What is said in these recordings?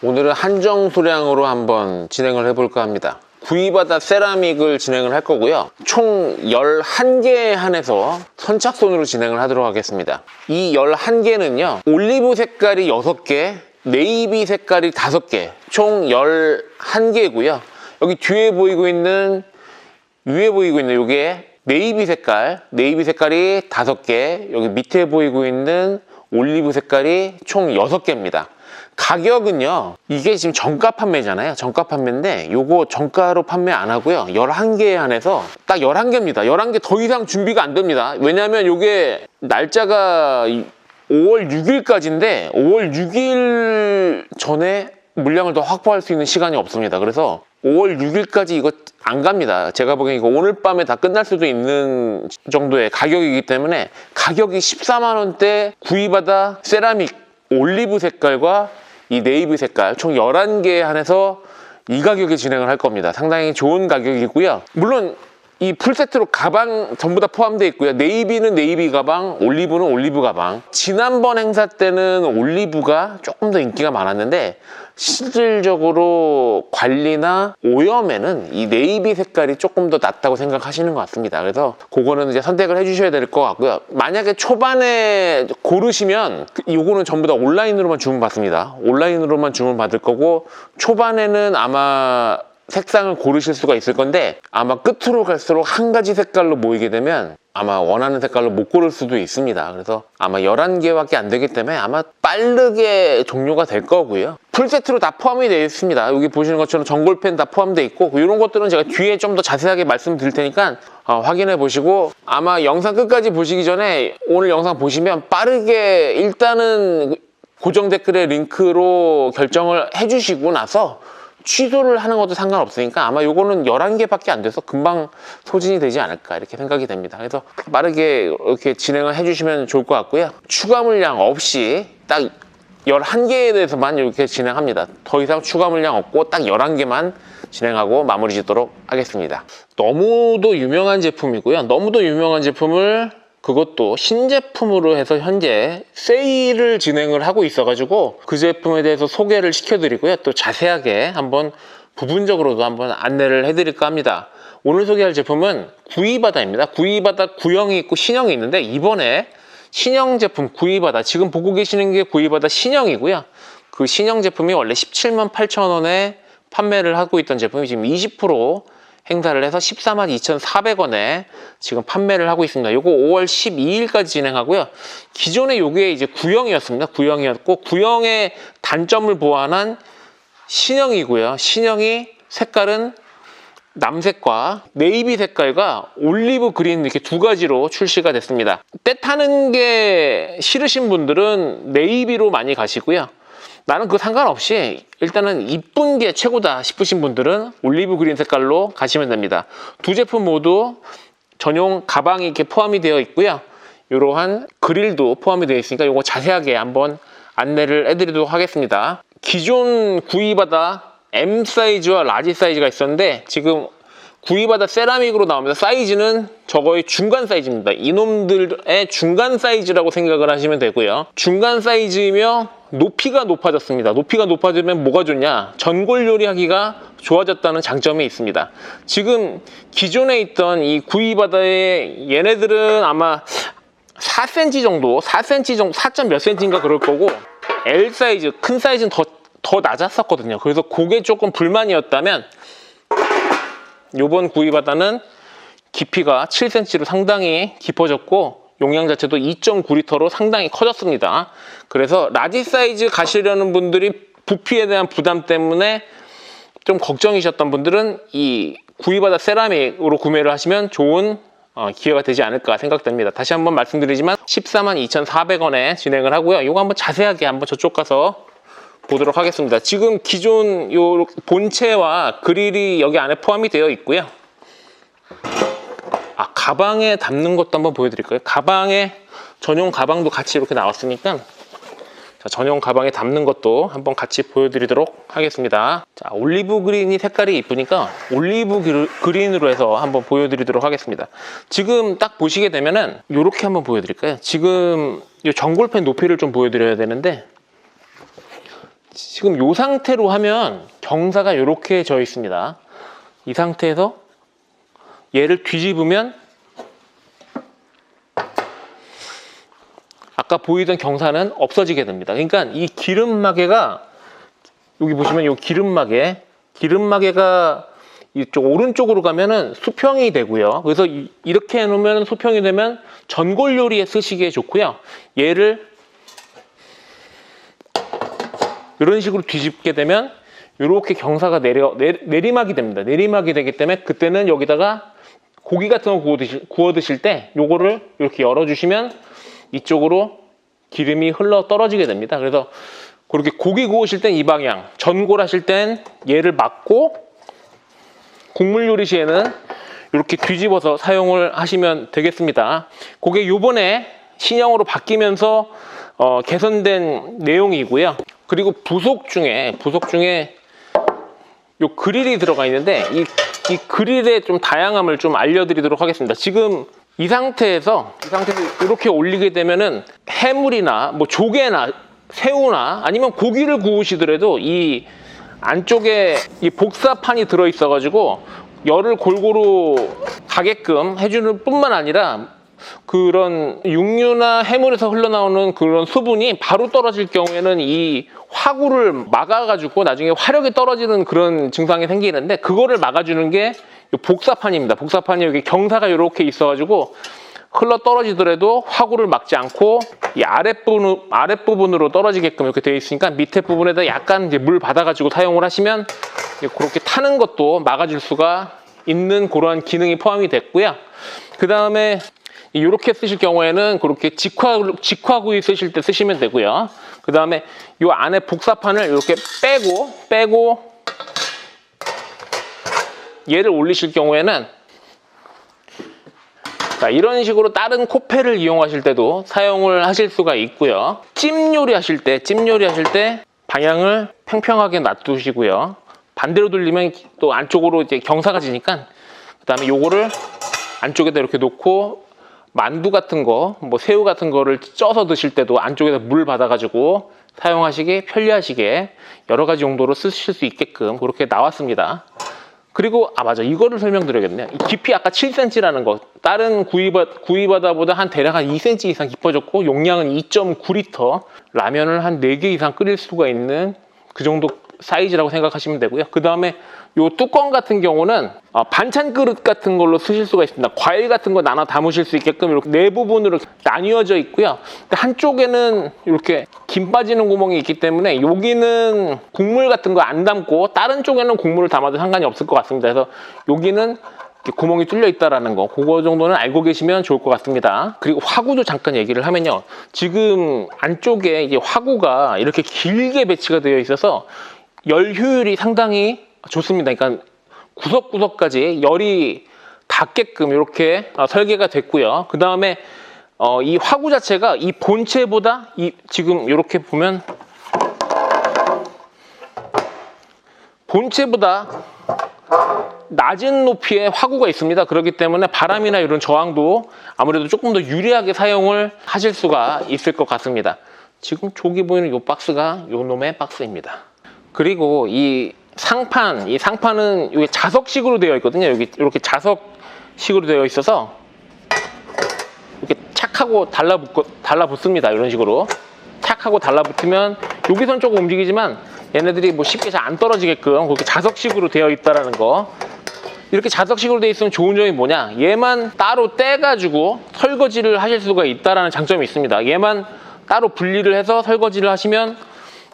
오늘은 한정 수량으로 한번 진행을 해볼까 합니다. 구이바다 세라믹을 진행을 할 거고요. 총 11개 한해서 선착순으로 진행을 하도록 하겠습니다. 이 11개는요, 올리브 색깔이 6개, 네이비 색깔이 5개, 총 11개고요. 여기 뒤에 보이고 있는, 위에 보이고 있는 이게 네이비 색깔이 5개, 여기 밑에 보이고 있는 올리브 색깔이 총 6개입니다. 가격은요, 이게 지금 정가 판매잖아요. 정가 판매인데 요거 정가로 판매 안 하고요, 11개에 한해서 딱 11개입니다 11개 더 이상 준비가 안 됩니다. 왜냐면 요게 날짜가 5월 6일까지인데 5월 6일 전에 물량을 더 확보할 수 있는 시간이 없습니다. 그래서 5월 6일까지 이거 안 갑니다. 제가 보기엔 이거 오늘 밤에 다 끝날 수도 있는 정도의 가격이기 때문에, 가격이 14만 원대 구이바다 세라믹 올리브 색깔과 이 네이비 색깔 총 11개에 한해서 이 가격에 진행을 할 겁니다. 상당히 좋은 가격이고요. 물론 이 풀세트로 가방 전부 다 포함되어 있고요. 네이비는 네이비 가방, 올리브는 올리브 가방. 지난번 행사 때는 올리브가 조금 더 인기가 많았는데 실질적으로 관리나 오염에는 이 네이비 색깔이 조금 더 낫다고 생각하시는 것 같습니다. 그래서 그거는 이제 선택을 해주셔야 될 것 같고요. 만약에 초반에 고르시면 요거는 전부 다 온라인으로만 주문받습니다. 온라인으로만 주문받을 거고, 초반에는 아마 색상을 고르실 수가 있을 건데, 아마 끝으로 갈수록 한 가지 색깔로 모이게 되면 아마 원하는 색깔로 못 고를 수도 있습니다. 그래서 아마 11개밖에 안 되기 때문에 아마 빠르게 종료가 될 거고요. 풀세트로 다 포함이 되어 있습니다. 여기 보시는 것처럼 전골펜 다 포함되어 있고, 이런 것들은 제가 뒤에 좀 더 자세하게 말씀드릴 테니까 확인해 보시고, 아마 영상 끝까지 보시기 전에 오늘 영상 보시면 빠르게 일단은 고정 댓글에 링크로 결정을 해주시고 나서 취소를 하는 것도 상관없으니까 아마 요거는 11개밖에 안 돼서 금방 소진이 되지 않을까 이렇게 생각이 됩니다. 그래서 빠르게 이렇게 진행을 해주시면 좋을 것 같고요. 추가 물량 없이 딱 11개에 대해서만 이렇게 진행합니다. 더 이상 추가 물량 없고 딱 11개만 진행하고 마무리 짓도록 하겠습니다. 너무도 유명한 제품이고요. 너무도 유명한 제품을 그것도 신제품으로 해서 현재 세일을 진행을 하고 있어가지고 그 제품에 대해서 소개를 시켜드리고요. 또 자세하게 한번 부분적으로도 한번 안내를 해드릴까 합니다. 오늘 소개할 제품은 구이바다입니다. 구이바다 구형이 있고 신형이 있는데, 이번에 신형 제품 구이바다, 지금 보고 계시는 게 구이바다 신형이고요. 그 신형 제품이 원래 17만 8천 원에 판매를 하고 있던 제품이 지금 20% 행사를 해서 14만 2,400원에 지금 판매를 하고 있습니다. 요거 5월 12일까지 진행하고요. 기존에 요게 이제 구형이었습니다. 구형이었고, 구형의 단점을 보완한 신형이고요. 신형이 색깔은 남색과 네이비 색깔과 올리브 그린 이렇게 두 가지로 출시가 됐습니다. 때 타는 게 싫으신 분들은 네이비로 많이 가시고요. 나는 그거 상관없이 일단은 이쁜 게 최고다 싶으신 분들은 올리브 그린 색깔로 가시면 됩니다. 두 제품 모두 전용 가방이 이렇게 포함이 되어 있고요. 이러한 그릴도 포함이 되어 있으니까 이거 자세하게 한번 안내를 해드리도록 하겠습니다. 기존 구이바다 M 사이즈와 라지 사이즈가 있었는데, 지금 구이바다 세라믹으로 나옵니다. 사이즈는 저거의 중간 사이즈입니다. 이놈들의 중간 사이즈라고 생각을 하시면 되고요. 중간 사이즈이며 높이가 높아졌습니다. 높이가 높아지면 뭐가 좋냐? 전골 요리하기가 좋아졌다는 장점이 있습니다. 지금 기존에 있던 이 구이바다의 얘네들은 아마 4cm 정도, 4점 몇 cm인가 그럴 거고, L 사이즈, 큰 사이즈는 더 낮았었거든요. 그래서 그게 조금 불만이었다면, 요번 구이바다는 깊이가 7cm로 상당히 깊어졌고, 용량 자체도 2.9L로 상당히 커졌습니다. 그래서 라지 사이즈 가시려는 분들이 부피에 대한 부담 때문에 좀 걱정이셨던 분들은 이 구이바다 세라믹으로 구매를 하시면 좋은 기회가 되지 않을까 생각됩니다. 다시 한번 말씀드리지만 14만 2,400원에 진행을 하고요. 이거 한번 자세하게 한번 저쪽 가서 보도록 하겠습니다. 지금 기존 요 본체와 그릴이 여기 안에 포함이 되어 있고요. 가방에 담는 것도 한번 보여드릴까요? 가방에 전용 가방도 같이 이렇게 나왔으니까, 자, 전용 가방에 담는 것도 한번 같이 보여드리도록 하겠습니다. 자, 올리브 그린이 색깔이 이쁘니까 올리브 그린으로 해서 한번 보여드리도록 하겠습니다. 지금 딱 보시게 되면은 이렇게 한번 보여드릴까요? 지금 이 전골펜 높이를 좀 보여드려야 되는데, 지금 이 상태로 하면 경사가 이렇게 져 있습니다. 이 상태에서 얘를 뒤집으면 아까 보이던 경사는 없어지게 됩니다. 그러니까 이 기름마개가 여기 보시면 이 기름마개가 이쪽 오른쪽으로 가면은 수평이 되고요. 그래서 이렇게 해놓으면 수평이 되면 전골 요리에 쓰시기에 좋고요. 얘를 이런 식으로 뒤집게 되면 이렇게 경사가 내리막이 됩니다. 내리막이 되기 때문에 그때는 여기다가 고기 같은 거 구워 드실 때 요거를 이렇게 열어주시면 이쪽으로 기름이 흘러 떨어지게 됩니다. 그래서 그렇게 고기 구우실 땐 이 방향, 전골 하실 땐 얘를 막고 국물 요리 시에는 이렇게 뒤집어서 사용을 하시면 되겠습니다. 그게 요번에 신형으로 바뀌면서 개선된 내용이고요. 그리고 부속 중에 요 그릴이 들어가 있는데 이 그릴의 좀 다양함을 좀 알려드리도록 하겠습니다. 지금 이 상태에서 이렇게 올리게 되면은 해물이나 뭐 조개나 새우나 아니면 고기를 구우시더라도 이 안쪽에 이 복사판이 들어있어 가지고 열을 골고루 가게끔 해주는 뿐만 아니라 그런 육류나 해물에서 흘러나오는 그런 수분이 바로 떨어질 경우에는 이 화구를 막아가지고 나중에 화력이 떨어지는 그런 증상이 생기는데 그거를 막아주는 게 복사판입니다. 복사판이 여기 경사가 이렇게 있어가지고 흘러 떨어지더라도 화구를 막지 않고 이 아랫부분으로 떨어지게끔 이렇게 되어 있으니까 밑에 부분에다 약간 이제 물 받아가지고 사용을 하시면 그렇게 타는 것도 막아줄 수가 있는 그러한 기능이 포함이 됐고요. 그 다음에 이렇게 쓰실 경우에는 그렇게 직화구이 쓰실 때 쓰시면 되고요. 그 다음에 이 안에 복사판을 이렇게 빼고 얘를 올리실 경우에는 자, 이런 식으로 다른 코펠을 이용하실 때도 사용을 하실 수가 있고요. 찜 요리 하실 때 방향을 평평하게 놔두시고요. 반대로 돌리면 또 안쪽으로 이제 경사가 지니까 그다음에 요거를 안쪽에다 이렇게 놓고 만두 같은 거, 뭐 새우 같은 거를 쪄서 드실 때도 안쪽에다 물 받아가지고 사용하시기 편리하시게 여러 가지 용도로 쓰실 수 있게끔 그렇게 나왔습니다. 그리고 맞아, 이거를 설명드려야겠네요. 이 깊이 아까 7cm라는 거, 다른 구이바다보다 한 대략 한 2cm 이상 깊어졌고 용량은 2.9L, 라면을 한 4개 이상 끓일 수가 있는 그 정도 사이즈라고 생각하시면 되고요. 그 다음에 이 뚜껑 같은 경우는 반찬 그릇 같은 걸로 쓰실 수가 있습니다. 과일 같은 거 나눠 담으실 수 있게끔 이렇게 네 부분으로 나뉘어져 있고요. 한쪽에는 이렇게 김 빠지는 구멍이 있기 때문에 여기는 국물 같은 거 안 담고 다른 쪽에는 국물을 담아도 상관이 없을 것 같습니다. 그래서 여기는 구멍이 뚫려 있다라는 거, 그거 정도는 알고 계시면 좋을 것 같습니다. 그리고 화구도 잠깐 얘기를 하면요, 지금 안쪽에 이제 화구가 이렇게 길게 배치가 되어 있어서 열 효율이 상당히 좋습니다. 그러니까 구석구석까지 열이 닿게끔 이렇게 설계가 됐고요. 그 다음에 이 화구 자체가 이 본체보다 지금 이렇게 보면 본체보다 낮은 높이의 화구가 있습니다. 그렇기 때문에 바람이나 이런 저항도 아무래도 조금 더 유리하게 사용을 하실 수가 있을 것 같습니다. 지금 저기 보이는 이 박스가 요 놈의 박스입니다. 그리고 이 상판은 이게 자석식으로 되어 있거든요. 여기 이렇게 자석식으로 되어 있어서 이렇게 착 하고 달라붙습니다. 이런 식으로 착 하고 달라붙으면 여기선 조금 움직이지만 얘네들이 뭐 쉽게 잘 안 떨어지게끔 그렇게 자석식으로 되어 있다라는 거. 이렇게 자석식으로 되어 있으면 좋은 점이 뭐냐, 얘만 따로 떼가지고 설거지를 하실 수가 있다라는 장점이 있습니다. 얘만 따로 분리를 해서 설거지를 하시면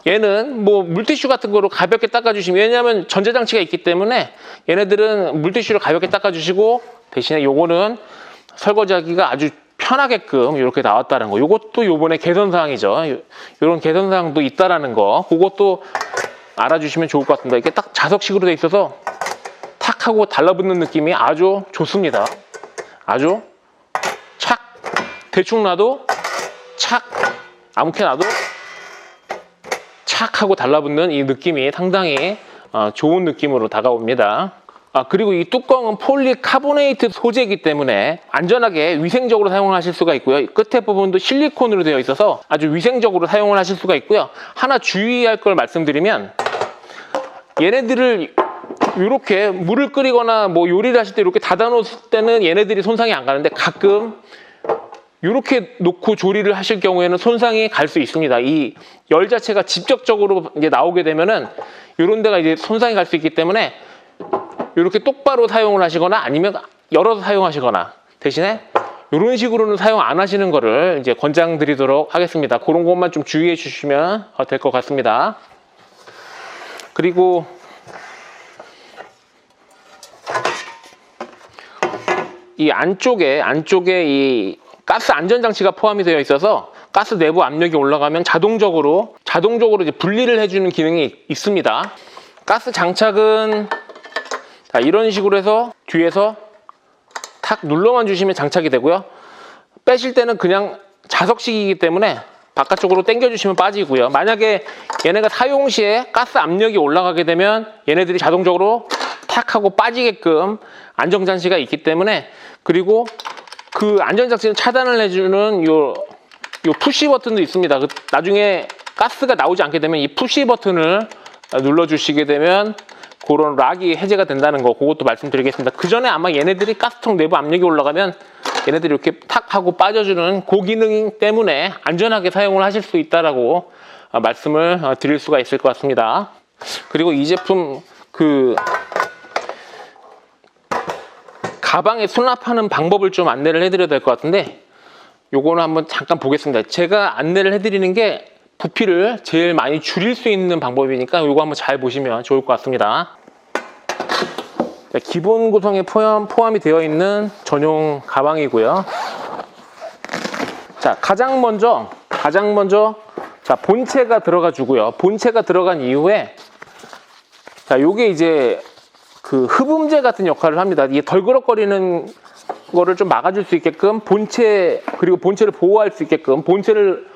얘는 뭐 물티슈 같은 거로 가볍게 닦아주시면, 왜냐하면 전자장치가 있기 때문에 얘네들은 물티슈로 가볍게 닦아주시고, 대신에 요거는 설거지하기가 아주 편하게끔 이렇게 나왔다는 거. 요것도 요번에 개선사항이죠. 이런 개선사항도 있다라는 거, 그것도 알아주시면 좋을 것 같습니다. 이게 딱 자석식으로 돼 있어서 탁 하고 달라붙는 느낌이 아주 좋습니다. 아주 착, 대충 놔도 착, 아무렇게 놔도 착 하고 달라붙는 이 느낌이 상당히 좋은 느낌으로 다가옵니다. 그리고 이 뚜껑은 폴리카보네이트 소재이기 때문에 안전하게 위생적으로 사용을 하실 수가 있고요. 끝에 부분도 실리콘으로 되어 있어서 아주 위생적으로 사용을 하실 수가 있고요. 하나 주의할 걸 말씀드리면, 얘네들을 이렇게 물을 끓이거나 뭐 요리를 하실 때 이렇게 닫아 놓을 때는 얘네들이 손상이 안 가는데, 가끔 이렇게 놓고 조리를 하실 경우에는 손상이 갈 수 있습니다. 이 열 자체가 직접적으로 이제 나오게 되면은 이런 데가 이제 손상이 갈 수 있기 때문에 이렇게 똑바로 사용을 하시거나 아니면 열어서 사용하시거나, 대신에 이런 식으로는 사용 안 하시는 거를 이제 권장드리도록 하겠습니다. 그런 것만 좀 주의해 주시면 될 것 같습니다. 그리고 이 안쪽에 이 가스 안전장치가 포함이 되어 있어서 가스 내부 압력이 올라가면 자동적으로 이제 분리를 해주는 기능이 있습니다. 가스 장착은 이런 식으로 해서 뒤에서 탁 눌러만 주시면 장착이 되고요. 빼실 때는 그냥 자석식이기 때문에 바깥쪽으로 당겨 주시면 빠지고요. 만약에 얘네가 사용 시에 가스 압력이 올라가게 되면 얘네들이 자동적으로 탁 하고 빠지게끔 안전장치가 있기 때문에, 그리고 그 안전장치는 차단을 해주는 요 푸시 버튼도 있습니다. 나중에 가스가 나오지 않게 되면 이 푸시 버튼을 눌러주시게 되면 그런 락이 해제가 된다는 거, 그것도 말씀드리겠습니다. 그 전에 아마 얘네들이 가스통 내부 압력이 올라가면 얘네들이 이렇게 탁 하고 빠져주는 그 기능 때문에 안전하게 사용을 하실 수 있다라고 말씀을 드릴 수가 있을 것 같습니다. 그리고 이 제품 가방에 수납하는 방법을 좀 안내를 해드려야 될 것 같은데, 요거는 한번 잠깐 보겠습니다. 제가 안내를 해드리는 게 부피를 제일 많이 줄일 수 있는 방법이니까 요거 한번 잘 보시면 좋을 것 같습니다. 기본 구성에 포함이 되어 있는 전용 가방이고요. 자, 가장 먼저 자, 본체가 들어가주고요. 본체가 들어간 이후에, 자, 요게 이제 그 흡음재 같은 역할을 합니다. 이게 덜그럭거리는 거를 좀 막아줄 수 있게끔 그리고 본체를 보호할 수 있게끔 본체를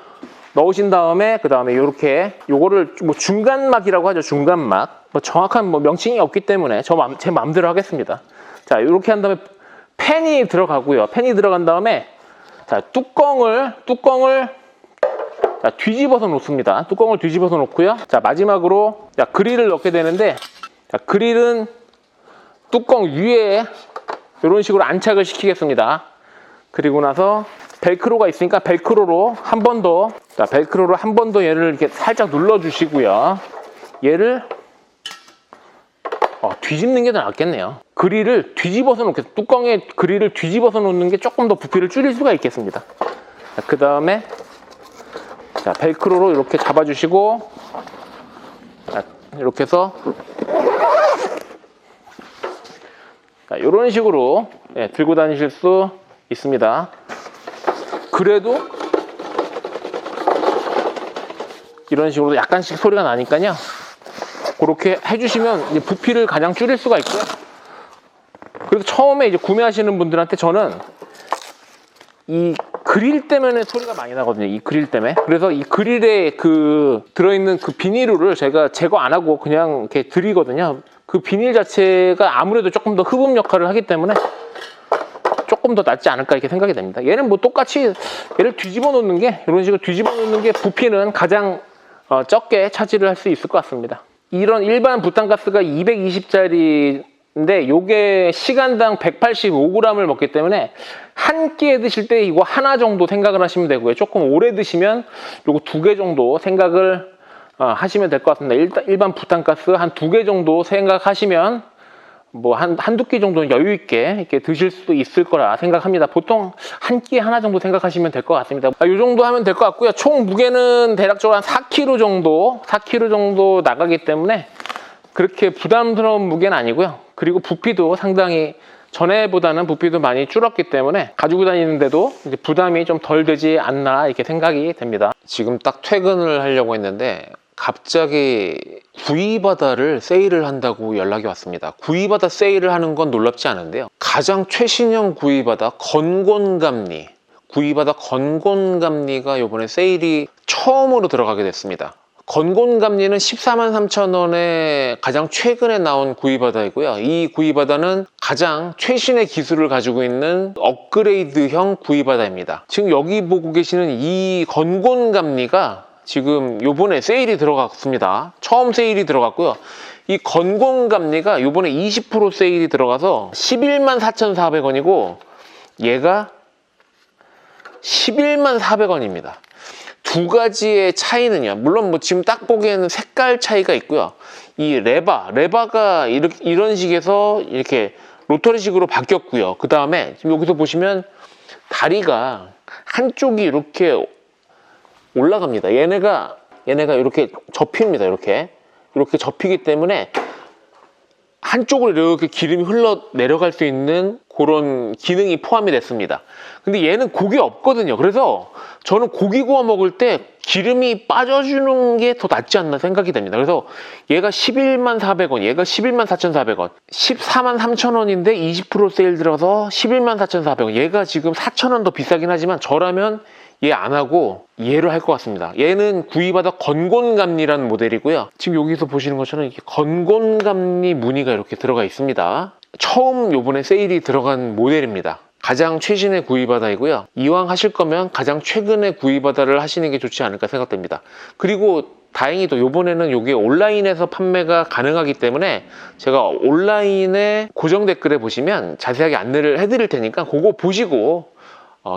넣으신 다음에, 그 다음에 요거를 뭐 중간막이라고 하죠. 중간막. 뭐 정확한 명칭이 없기 때문에 제 마음대로 하겠습니다. 자, 이렇게 한 다음에 팬이 들어가고요. 팬이 들어간 다음에, 자, 뚜껑을 자, 뒤집어서 놓습니다. 뚜껑을 뒤집어서 놓고요. 자, 마지막으로 그릴을 넣게 되는데, 자, 그릴은 뚜껑 위에 이런 식으로 안착을 시키겠습니다. 그리고 나서 벨크로가 있으니까 벨크로로 한 번 더 얘를 이렇게 살짝 눌러주시고요. 얘를 뒤집는 게 더 낫겠네요. 그릴을 뒤집어서 뚜껑에 그릴을 뒤집어서 놓는 게 조금 더 부피를 줄일 수가 있겠습니다. 그 다음에 벨크로로 이렇게 잡아주시고, 이렇게 해서 이런 식으로 들고 다니실 수 있습니다. 그래도 이런 식으로 약간씩 소리가 나니까요, 그렇게 해주시면 이제 부피를 가장 줄일 수가 있고요. 그래서 처음에 이제 구매하시는 분들한테 저는 이 그릴 때문에 소리가 많이 나거든요. 이 그릴 때문에. 그래서 이 그릴에 들어있는 그 비닐을 제가 제거 안 하고 그냥 이렇게 드리거든요. 그 비닐 자체가 아무래도 조금 더 흡음 역할을 하기 때문에 조금 더 낫지 않을까 이렇게 생각이 됩니다. 얘는 뭐 똑같이 얘를 뒤집어 놓는 게, 이런 식으로 뒤집어 놓는 게 부피는 가장 적게 차지를 할 수 있을 것 같습니다. 이런 일반 부탄가스가 220짜리인데 요게 시간당 185g을 먹기 때문에 한 끼에 드실 때 이거 하나 정도 생각을 하시면 되고요. 조금 오래 드시면 요거 2개 정도 생각을 하시면 될 것 같습니다. 일반 부탄가스 한 2개 정도 생각하시면 뭐 한두 끼 정도는 여유 있게 이렇게 드실 수도 있을 거라 생각합니다. 보통 한 끼에 하나 정도 생각하시면 될 것 같습니다. 이 정도 하면 될 것 같고요. 총 무게는 대략적으로 한 4kg 정도 나가기 때문에 그렇게 부담스러운 무게는 아니고요. 그리고 부피도 상당히 전에보다는 부피도 많이 줄었기 때문에 가지고 다니는데도 이제 부담이 좀 덜 되지 않나 이렇게 생각이 됩니다. 지금 딱 퇴근을 하려고 했는데 갑자기 구이바다를 세일을 한다고 연락이 왔습니다. 구이바다 세일을 하는 건 놀랍지 않은데요, 가장 최신형 구이바다 구이바다 건곤감리가 이번에 세일이 처음으로 들어가게 됐습니다. 건곤감리는 143,000원에 가장 최근에 나온 구이바다이고요. 이 구이바다는 가장 최신의 기술을 가지고 있는 업그레이드형 구이바다입니다. 지금 여기 보고 계시는 이 건곤감리가 지금 요번에 세일이 들어갔습니다. 처음 세일이 들어갔고요. 이 건곤감리가 요번에 20% 세일이 들어가서 114,400원이고 얘가 114,400원입니다. 두 가지의 차이는요. 물론 뭐 지금 딱 보기에는 색깔 차이가 있고요. 이 레바가 이런 식에서 이렇게 로터리식으로 바뀌었고요. 그 다음에 지금 여기서 보시면 다리가 한쪽이 이렇게 올라갑니다. 얘네가 이렇게 접힙니다. 이렇게 접히기 때문에 한쪽으로 이렇게 기름이 흘러 내려갈 수 있는 그런 기능이 포함이 됐습니다. 근데 얘는 고기 없거든요. 그래서 저는 고기 구워 먹을 때 기름이 빠져주는 게 더 낫지 않나 생각이 됩니다. 그래서 얘가 114,400원, 얘가 114,400원, 143,000원인데 20% 세일 들어서 114,400원. 얘가 지금 4,000원 더 비싸긴 하지만 저라면 얘 안 하고 얘를 할 것 같습니다. 얘는 구이바다 건곤감리라는 모델이고요. 지금 여기서 보시는 것처럼 이렇게 건곤감리 무늬가 이렇게 들어가 있습니다. 처음 요번에 세일이 들어간 모델입니다. 가장 최신의 구이바다이고요. 이왕 하실 거면 가장 최근의 구이바다를 하시는 게 좋지 않을까 생각됩니다. 그리고 다행히도 요번에는 이게 온라인에서 판매가 가능하기 때문에 제가 온라인에 고정 댓글에 보시면 자세하게 안내를 해드릴 테니까 그거 보시고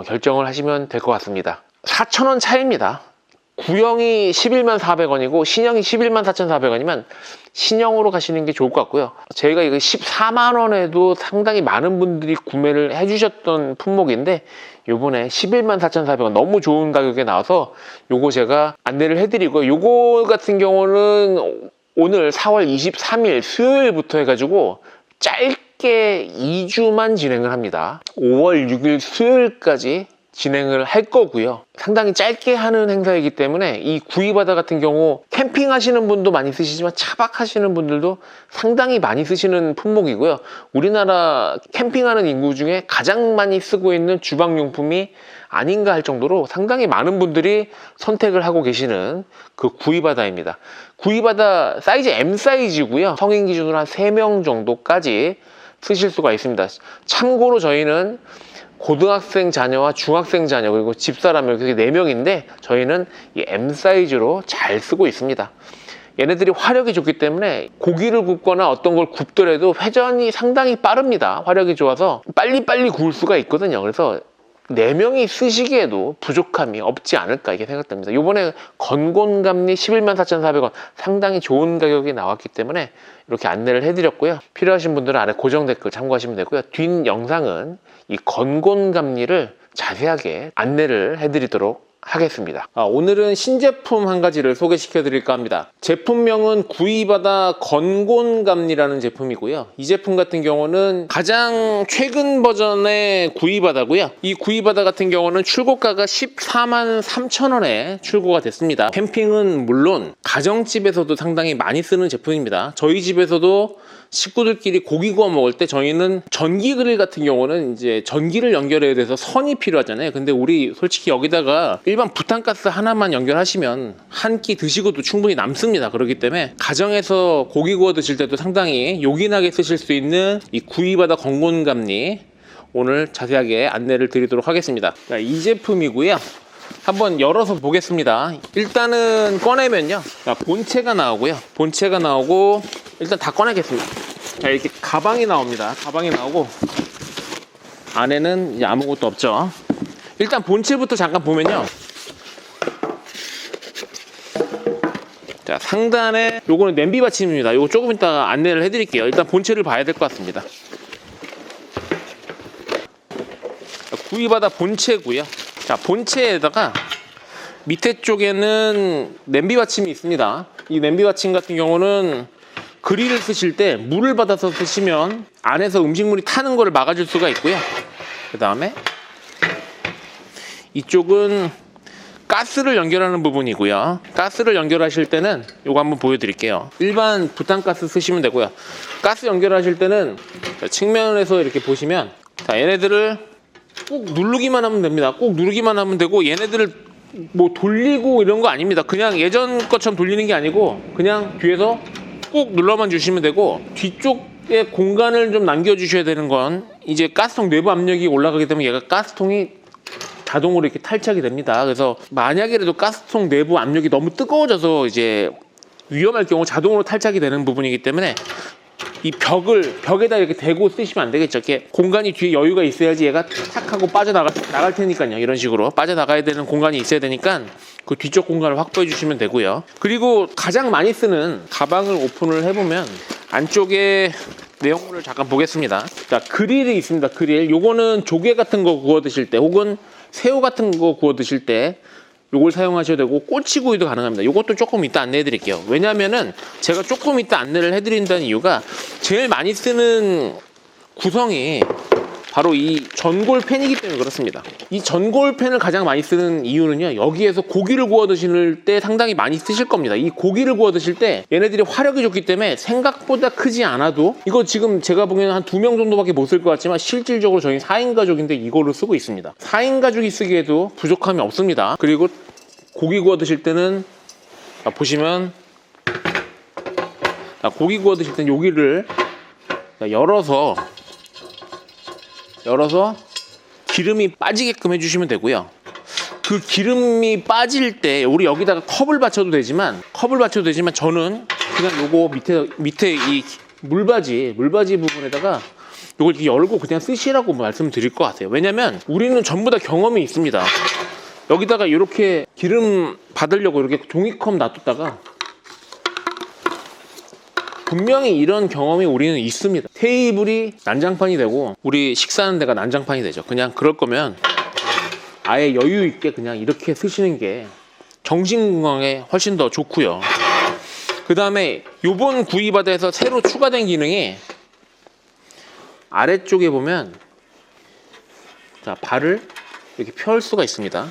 결정을 하시면 될 것 같습니다. 4,000원 차이입니다. 구형이 114,400원이고 신형이 114,400원이면 신형으로 가시는 게 좋을 것 같고요. 저희가 이거 14만원에도 상당히 많은 분들이 구매를 해주셨던 품목인데 요번에 114,400원 너무 좋은 가격에 나와서 요거 제가 안내를 해드리고, 요거 같은 경우는 오늘 4월 23일 수요일부터 해가지고 짧게 2주만 진행을 합니다. 5월 6일 수요일까지 진행을 할 거고요. 상당히 짧게 하는 행사이기 때문에 이 구이바다 같은 경우 캠핑 하시는 분도 많이 쓰시지만 차박 하시는 분들도 상당히 많이 쓰시는 품목이고요. 우리나라 캠핑하는 인구 중에 가장 많이 쓰고 있는 주방용품이 아닌가 할 정도로 상당히 많은 분들이 선택을 하고 계시는 그 구이바다입니다. 구이바다 사이즈 M 사이즈고요. 성인 기준으로 한 3명 정도까지 쓰실 수가 있습니다. 참고로 저희는 고등학생 자녀와 중학생 자녀 그리고 집사람 이렇게 4명인데 저희는 이 M 사이즈로 잘 쓰고 있습니다. 얘네들이 화력이 좋기 때문에 고기를 굽거나 어떤 걸 굽더라도 회전이 상당히 빠릅니다. 화력이 좋아서 빨리빨리 구울 수가 있거든요. 그래서 4명이 쓰시기에도 부족함이 없지 않을까 이렇게 생각됩니다. 이번에 건곤감리 114,400원 상당히 좋은 가격이 나왔기 때문에 이렇게 안내를 해드렸고요. 필요하신 분들은 아래 고정 댓글 참고하시면 되고요. 뒷 영상은 이 건곤감리를 자세하게 안내를 해드리도록 하겠습니다. 오늘은 신제품 한 가지를 소개시켜 드릴까 합니다. 제품명은 구이바다 건곤감리라는 제품이고요. 이 제품 같은 경우는 가장 최근 버전의 구이바다고요. 이 구이바다 같은 경우는 출고가가 143,000원에 출고가 됐습니다. 캠핑은 물론 가정집에서도 상당히 많이 쓰는 제품입니다. 저희 집에서도 식구들끼리 고기 구워 먹을 때 저희는 전기 그릴 같은 경우는 이제 전기를 연결해야 돼서 선이 필요하잖아요. 근데 우리 솔직히 여기다가 일반 부탄가스 하나만 연결하시면 한 끼 드시고도 충분히 남습니다. 그렇기 때문에 가정에서 고기 구워 드실 때도 상당히 요긴하게 쓰실 수 있는 이 구이바다 건곤감리 오늘 자세하게 안내를 드리도록 하겠습니다. 이 제품이고요. 한번 열어서 보겠습니다. 일단은 꺼내면요, 본체가 나오고요. 본체가 나오고 일단 다 꺼내겠습니다. 자, 이렇게 가방이 나옵니다. 가방이 나오고 안에는 이제 아무것도 없죠. 일단 본체부터 잠깐 보면요, 자, 상단에 요거는 냄비 받침입니다. 요거 조금 이따가 안내를 해드릴게요. 일단 본체를 봐야 될 것 같습니다. 구이바다 본체고요. 자, 본체에다가 밑에 쪽에는 냄비 받침이 있습니다. 이 냄비 받침 같은 경우는 그릴을 쓰실 때 물을 받아서 쓰시면 안에서 음식물이 타는 거를 막아줄 수가 있고요. 그 다음에 이쪽은 가스를 연결하는 부분이고요. 가스를 연결하실 때는 이거 한번 보여드릴게요. 일반 부탄가스 쓰시면 되고요. 가스 연결하실 때는 측면에서 이렇게 보시면, 자, 얘네들을 꾹 누르기만 하면 됩니다. 꾹 누르기만 하면 되고, 얘네들을 뭐 돌리고 이런 거 아닙니다. 그냥 예전 것처럼 돌리는 게 아니고 그냥 뒤에서 꾹 눌러만 주시면 되고, 뒤쪽에 공간을 좀 남겨주셔야 되는 건 이제 가스통 내부 압력이 올라가게 되면 얘가 가스통이 자동으로 이렇게 탈착이 됩니다. 그래서 만약에라도 가스통 내부 압력이 너무 뜨거워져서 이제 위험할 경우 자동으로 탈착이 되는 부분이기 때문에 이 벽에다 이렇게 대고 쓰시면 안 되겠죠. 이렇게 공간이 뒤에 여유가 있어야지 얘가 탁 하고 나갈 테니까요. 이런 식으로 빠져나가야 되는 공간이 있어야 되니까 그 뒤쪽 공간을 확보해 주시면 되고요. 그리고 가장 많이 쓰는 가방을 오픈을 해보면 안쪽에 내용물을 잠깐 보겠습니다. 자, 그릴이 있습니다. 그릴. 요거는 조개 같은 거 구워 드실 때 혹은 새우 같은 거 구워 드실 때 요걸 사용하셔야 되고, 꼬치구이도 가능합니다. 요것도 조금 이따 안내해 드릴게요. 왜냐면은 제가 조금 이따 안내를 해드린다는 이유가 제일 많이 쓰는 구성이 바로 이 전골팬이기 때문에 그렇습니다. 이 전골팬을 가장 많이 쓰는 이유는요, 여기에서 고기를 구워 드실 때 상당히 많이 쓰실 겁니다. 이 고기를 구워 드실 때 얘네들이 화력이 좋기 때문에 생각보다 크지 않아도, 이거 지금 제가 보기에는 한 2명 정도밖에 못 쓸 것 같지만 실질적으로 저희 4인 가족인데 이거를 쓰고 있습니다. 4인 가족이 쓰기에도 부족함이 없습니다. 그리고 고기 구워 드실 때는 보시면 고기 구워 드실 때는 여기를 열어서 기름이 빠지게끔 해주시면 되고요. 그 기름이 빠질 때 우리 여기다가 컵을 받쳐도 되지만 저는 그냥 요거 밑에 이 물바지 부분에다가 요걸 이렇게 열고 그냥 쓰시라고 말씀드릴 것 같아요. 왜냐면 우리는 전부 다 경험이 있습니다. 여기다가 이렇게 기름 받으려고 이렇게 종이컵 놔뒀다가 분명히 이런 경험이 우리는 있습니다. 테이블이 난장판이 되고 우리 식사하는 데가 난장판이 되죠. 그냥 그럴 거면 아예 여유 있게 그냥 이렇게 쓰시는 게 정신 건강에 훨씬 더 좋고요. 그 다음에 요번 구이바다에서 새로 추가된 기능이 아래쪽에 보면 자, 발을 이렇게 펼 수가 있습니다.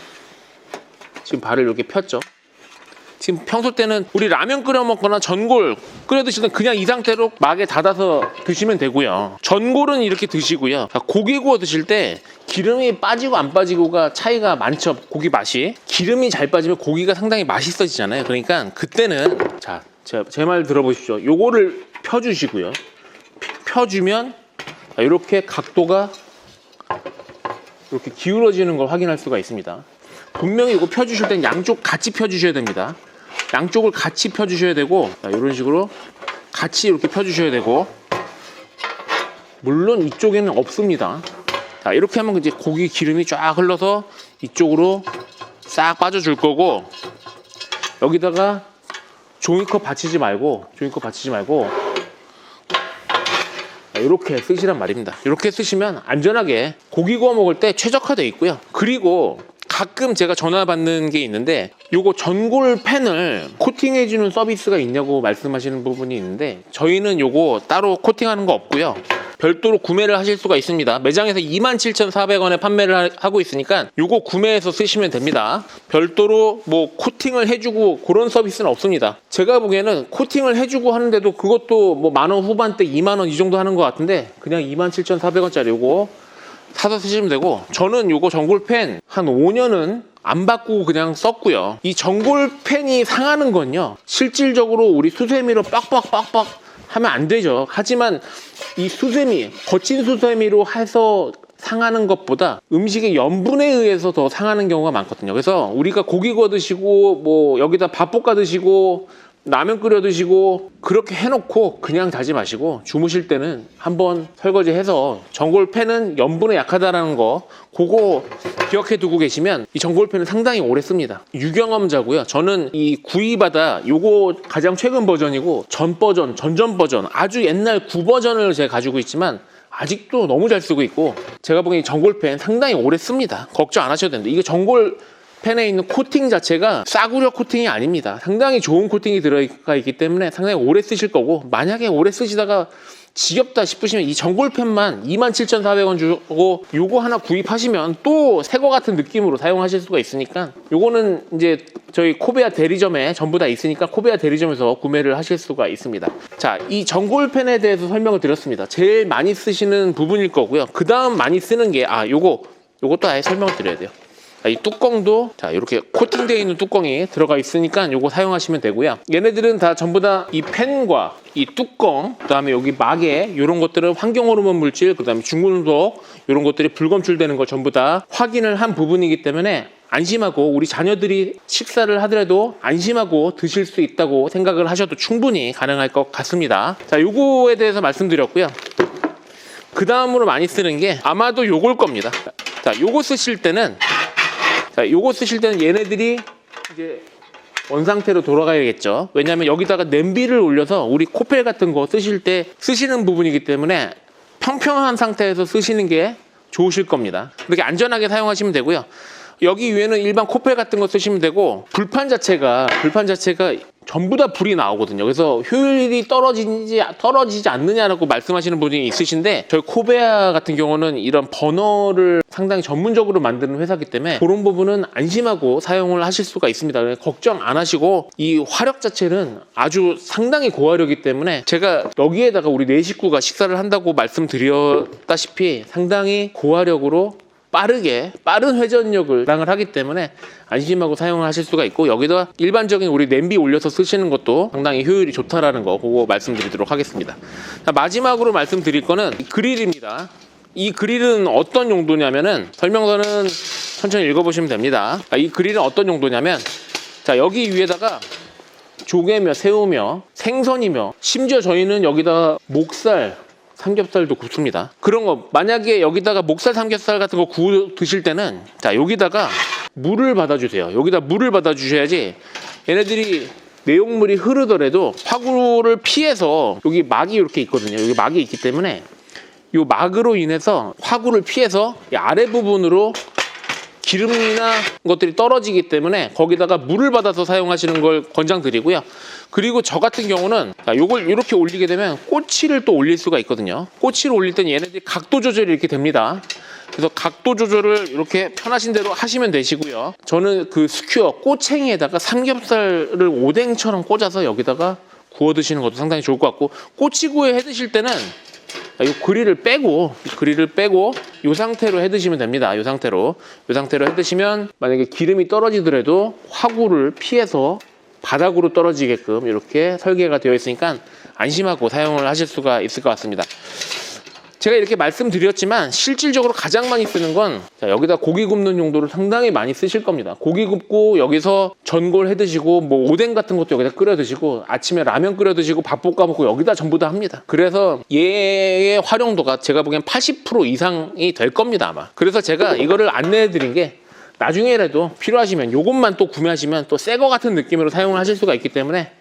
지금 발을 이렇게 폈죠. 지금 평소 때는 우리 라면 끓여 먹거나 전골 끓여 드실 땐 그냥 이 상태로 막에 닫아서 드시면 되고요. 전골은 이렇게 드시고요. 고기 구워 드실 때 기름이 빠지고 안 빠지고가 차이가 많죠. 고기 맛이. 기름이 잘 빠지면 고기가 상당히 맛있어지잖아요. 그러니까 그때는 자, 제 말 들어보십시오. 요거를 펴주시고요. 펴주면 이렇게 각도가 이렇게 기울어지는 걸 확인할 수가 있습니다. 분명히 이거 펴주실 땐 양쪽 같이 펴주셔야 됩니다. 양쪽을 같이 펴주셔야 되고, 이런 식으로 같이 이렇게 펴주셔야 되고, 물론 이쪽에는 없습니다. 자, 이렇게 하면 이제 고기 기름이 쫙 흘러서 이쪽으로 싹 빠져줄 거고, 여기다가 종이컵 받치지 말고 이렇게 쓰시란 말입니다. 이렇게 쓰시면 안전하게 고기 구워 먹을 때 최적화되어 있고요. 그리고 가끔 제가 전화 받는 게 있는데 요거 전골 팬을 코팅해주는 서비스가 있냐고 말씀하시는 부분이 있는데 저희는 요거 따로 코팅하는 거 없고요. 별도로 구매를 하실 수가 있습니다. 매장에서 27,400원에 판매를 하고 있으니까 요거 구매해서 쓰시면 됩니다. 별도로 뭐 코팅을 해주고 그런 서비스는 없습니다. 제가 보기에는 코팅을 해주고 하는데도 그것도 뭐 만원 후반대 2만원 이 정도 하는 것 같은데 그냥 27,400원짜리 요거 사서 쓰시면 되고, 저는 요거 전골팬 한 5년은 안 바꾸고 그냥 썼고요. 이 전골팬이 상하는 건요, 실질적으로 우리 수세미로 빡빡 하면 안 되죠. 하지만 이 수세미, 거친 수세미로 해서 상하는 것보다 음식의 염분에 의해서 더 상하는 경우가 많거든요. 그래서 우리가 고기 구워 드시고 뭐 여기다 밥 볶아 드시고 라면 끓여 드시고 그렇게 해놓고 그냥 자지 마시고 주무실 때는 한번 설거지해서, 전골팬은 염분에 약하다라는 거 그거 기억해 두고 계시면 이 전골팬은 상당히 오래 씁니다. 유경험자고요. 저는 이 구이바다 요거 가장 최근 버전이고 전 버전, 전전 버전, 아주 옛날 9버전을 제가 가지고 있지만 아직도 너무 잘 쓰고 있고, 제가 보기엔 전골팬 상당히 오래 씁니다. 걱정 안 하셔도 됩니다. 이게 전골팬에 있는 코팅 자체가 싸구려 코팅이 아닙니다. 상당히 좋은 코팅이 들어가 있기 때문에 상당히 오래 쓰실 거고, 만약에 오래 쓰시다가 지겹다 싶으시면 이 전골팬만 27,400원 주고 요거 하나 구입하시면 또 새 거 같은 느낌으로 사용하실 수가 있으니까, 요거는 이제 저희 코베아 대리점에 전부 다 있으니까 코베아 대리점에서 구매를 하실 수가 있습니다. 자, 이 전골팬에 대해서 설명을 드렸습니다. 제일 많이 쓰시는 부분일 거고요. 그 다음 많이 쓰는 게 요것도 아예 설명을 드려야 돼요. 이 뚜껑도 자 이렇게 코팅되어 있는 뚜껑이 들어가 있으니까 이거 사용하시면 되고요. 얘네들은 다 전부 다 이 펜과 이 뚜껑, 그다음에 여기 마개 이런 것들은 환경호르몬 물질, 그다음에 중금속 이런 것들이 불검출되는 걸 전부 다 확인을 한 부분이기 때문에 안심하고 우리 자녀들이 식사를 하더라도 안심하고 드실 수 있다고 생각을 하셔도 충분히 가능할 것 같습니다. 자, 요거에 대해서 말씀드렸고요. 그 다음으로 많이 쓰는 게 아마도 요걸 겁니다. 자, 요거 쓰실 때는 얘네들이 이제 원상태로 돌아가야겠죠. 왜냐하면 여기다가 냄비를 올려서 우리 코펠 같은 거 쓰실 때 쓰시는 부분이기 때문에 평평한 상태에서 쓰시는 게 좋으실 겁니다. 그렇게 안전하게 사용하시면 되고요. 여기 위에는 일반 코펠 같은 거 쓰시면 되고, 불판 자체가 전부 다 불이 나오거든요. 그래서 효율이 떨어지지 않느냐라고 말씀하시는 분이 있으신데, 저희 코베아 같은 경우는 이런 버너를 상당히 전문적으로 만드는 회사이기 때문에 그런 부분은 안심하고 사용을 하실 수가 있습니다. 걱정 안 하시고, 이 화력 자체는 아주 상당히 고화력이기 때문에 제가 여기에다가 우리 4식구가 식사를 한다고 말씀드렸다시피 상당히 고화력으로 빠른 회전력을 담당을 하기 때문에 안심하고 사용을 하실 수가 있고, 여기다 일반적인 우리 냄비 올려서 쓰시는 것도 상당히 효율이 좋다라는 거 그거 말씀드리도록 하겠습니다. 자, 마지막으로 말씀드릴 거는 그릴입니다. 이 그릴은 어떤 용도냐면은, 설명서는 천천히 읽어보시면 됩니다. 이 그릴은 어떤 용도냐면, 자, 여기 위에다가 조개며 새우며 생선이며, 심지어 저희는 여기다가 목살, 삼겹살도 굽습니다. 그런 거 만약에 여기다가 목살, 삼겹살 같은 거 구워 드실 때는, 자, 여기다가 물을 받아주세요. 여기다 물을 받아주셔야지 얘네들이 내용물이 흐르더라도 화구를 피해서, 여기 막이 이렇게 있거든요. 여기 막이 있기 때문에 이 막으로 인해서 화구를 피해서 이 아래 부분으로 기름이나 것들이 떨어지기 때문에 거기다가 물을 받아서 사용하시는 걸 권장드리고요. 그리고 저 같은 경우는 요걸 이렇게 올리게 되면 꼬치를 또 올릴 수가 있거든요. 꼬치를 올릴 때는 얘네들이 각도 조절이 이렇게 됩니다. 그래서 각도 조절을 이렇게 편하신 대로 하시면 되시고요. 저는 그 스큐어 꼬챙이에다가 삼겹살을 오뎅처럼 꽂아서 여기다가 구워 드시는 것도 상당히 좋을 것 같고, 꼬치구이 해 드실 때는 이 그릴을 빼고 이 상태로 해 드시면 됩니다. 이 상태로 해 드시면 만약에 기름이 떨어지더라도 화구를 피해서 바닥으로 떨어지게끔 이렇게 설계가 되어 있으니까 안심하고 사용을 하실 수가 있을 것 같습니다. 제가 이렇게 말씀드렸지만 실질적으로 가장 많이 쓰는 건, 자, 여기다 고기 굽는 용도를 상당히 많이 쓰실 겁니다. 고기 굽고 여기서 전골 해 드시고, 뭐 오뎅 같은 것도 여기다 끓여 드시고, 아침에 라면 끓여 드시고, 밥 볶아 먹고 여기다 전부 다 합니다. 그래서 얘의 활용도가 제가 보기엔 80% 이상이 될 겁니다, 아마. 그래서 제가 이거를 안내해 드린 게, 나중에라도 필요하시면 요것만 또 구매하시면 또 새 거 같은 느낌으로 사용을 하실 수가 있기 때문에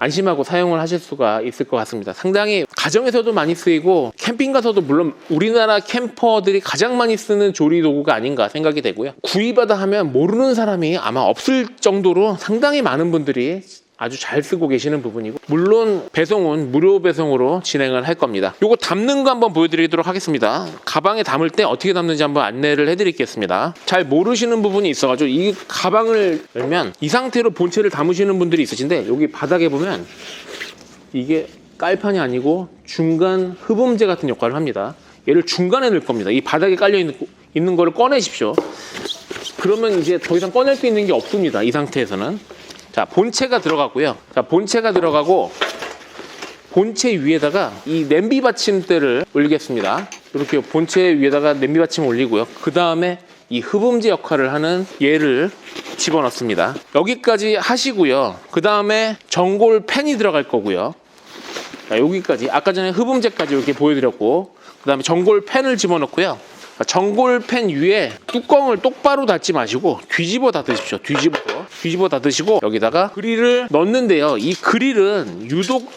안심하고 사용을 하실 수가 있을 것 같습니다. 상당히 가정에서도 많이 쓰이고, 캠핑 가서도 물론 우리나라 캠퍼들이 가장 많이 쓰는 조리 도구가 아닌가 생각이 되고요. 구입하다 하면 모르는 사람이 아마 없을 정도로 상당히 많은 분들이 아주 잘 쓰고 계시는 부분이고, 물론 배송은 무료 배송으로 진행을 할 겁니다. 요거 담는 거 한번 보여드리도록 하겠습니다. 가방에 담을 때 어떻게 담는지 한번 안내를 해드리겠습니다. 잘 모르시는 부분이 있어가지고, 이 가방을 열면 이 상태로 본체를 담으시는 분들이 있으신데, 여기 바닥에 보면 이게 깔판이 아니고 중간 흡음재 같은 역할을 합니다. 얘를 중간에 넣을 겁니다. 이 바닥에 깔려 있는 거를 꺼내십시오. 그러면 이제 더 이상 꺼낼 수 있는 게 없습니다. 이 상태에서는. 자, 본체가 들어가고요. 자, 본체가 들어가고, 본체 위에다가 이 냄비 받침대를 올리겠습니다. 이렇게 본체 위에다가 냄비 받침을 올리고요. 그 다음에 이 흡음재 역할을 하는 얘를 집어넣습니다. 여기까지 하시고요. 그 다음에 전골 팬이 들어갈 거고요. 자, 여기까지, 아까 전에 흡음재까지 이렇게 보여드렸고, 그 다음에 전골 팬을 집어넣고요. 전골 팬 위에 뚜껑을 똑바로 닫지 마시고 뒤집어 닫으십시오. 뒤집어 닫으시고 여기다가 그릴을 넣는데요. 이 그릴은 유독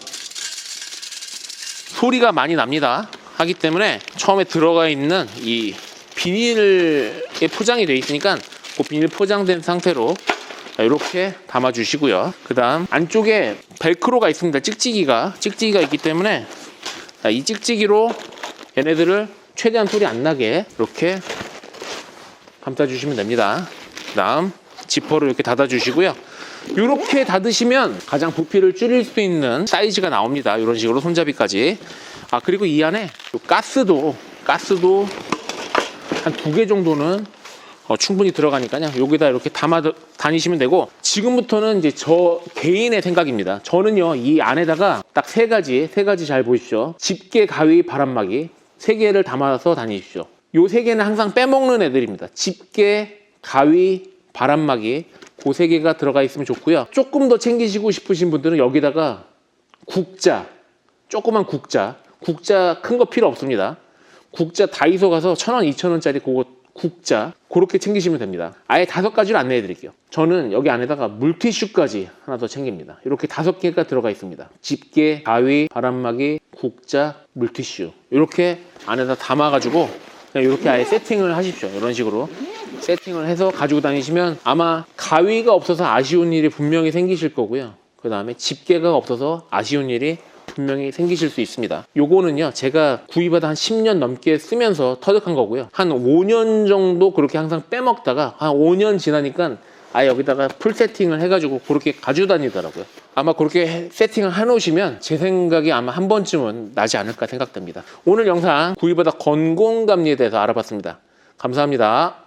소리가 많이 납니다. 하기 때문에 처음에 들어가 있는 이 비닐에 포장이 되어 있으니까 그 비닐 포장된 상태로 이렇게 담아 주시고요. 그 다음 안쪽에 벨크로가 있습니다. 찍찍이가 있기 때문에 이 찍찍이로 얘네들을 최대한 소리 안 나게 이렇게 감싸주시면 됩니다. 그 다음 지퍼를 이렇게 닫아주시고요. 이렇게 닫으시면 가장 부피를 줄일 수 있는 사이즈가 나옵니다. 이런 식으로 손잡이까지. 그리고 이 안에 가스도 한 2개 정도는 충분히 들어가니까요. 여기다 이렇게 담아 다니시면 되고, 지금부터는 이제 저 개인의 생각입니다. 저는요, 이 안에다가 딱 세 가지 잘 보십시오. 집게, 가위, 바람막이 3개를 담아서 다니십시오. 요 3개는 항상 빼먹는 애들입니다. 집게, 가위, 바람막이 그 3개가 들어가 있으면 좋고요. 조금 더 챙기시고 싶으신 분들은 여기다가 국자, 조그만 국자 큰 거 필요 없습니다. 국자 다이소 가서 1,000원, 2,000원짜리 그거 국자 그렇게 챙기시면 됩니다. 아예 5가지를 안내해 드릴게요. 저는 여기 안에다가 물티슈까지 하나 더 챙깁니다. 이렇게 5개가 들어가 있습니다. 집게, 가위, 바람막이, 국자, 물티슈 이렇게 안에다 담아가지고 그냥 이렇게 아예 세팅을 하십시오. 이런 식으로 세팅을 해서 가지고 다니시면 아마 가위가 없어서 아쉬운 일이 분명히 생기실 거고요. 그 다음에 집게가 없어서 아쉬운 일이 분명히 생기실 수 있습니다. 요거는요, 제가 구입하다 한 10년 넘게 쓰면서 터득한 거고요. 한 5년 정도 그렇게 항상 빼먹다가 한 5년 지나니까 아예 여기다가 풀 세팅을 해가지고 그렇게 가지고 다니더라고요. 아마 그렇게 세팅을 해놓으시면 제 생각이 아마 한 번쯤은 나지 않을까 생각됩니다. 오늘 영상 구입하다 건공감리에 대해서 알아봤습니다. 감사합니다.